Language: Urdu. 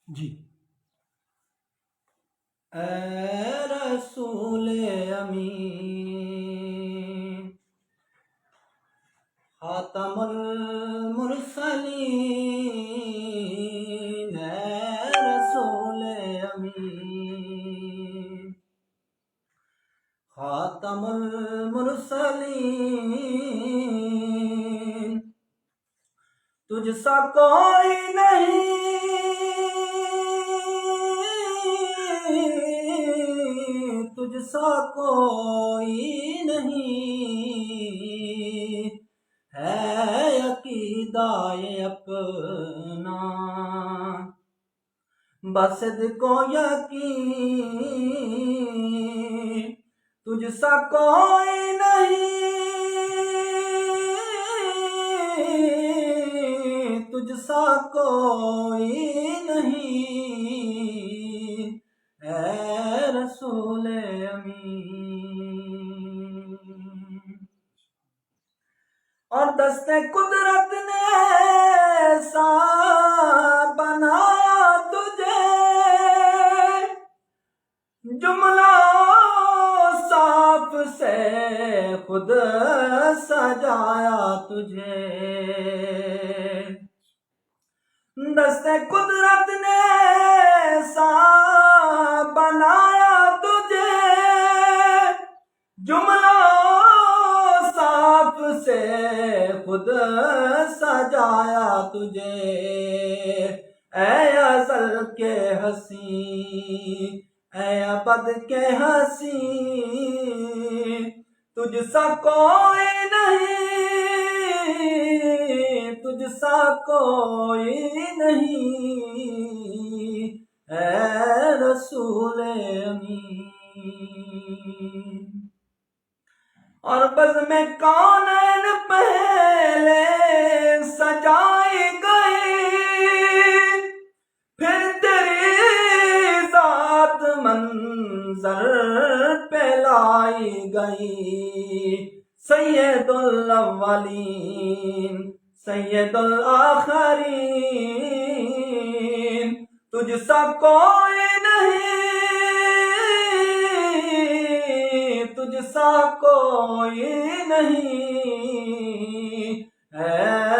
جی اے رسول امین خاتم المرسلین، اے رسول امین خاتم المرسلین، تجھ سا کوئی نہیں، تجھ سا کوئی نہیں، ہے عقیدہ اپنا بصدق و یقین، تجھ سا کوئی نہیں، تجھ سا کوئی نہیں، اے رسول امین۔ اور دست قدرت نے ایسا بنایا تجھے، جملہ صاف سے خود سجایا تجھے، دست قدرت نے ایسا بنایا تجھے، جملہ صاف سے خود سجایا تجھے، اے ازل کے حسین، اے ابد کے حسین، تجھ سا کوئی نہیں، تجھ سا کوئی نہیں، اے رسول امین۔ اور بزم کونین پہلے سجائی گئی، پھر تیری ذات منظر پہ لائی گئی، سید الاولین سید الآخرین، تجھ سا کوئی نہیں، تجھ سا کوئی نہیں، اے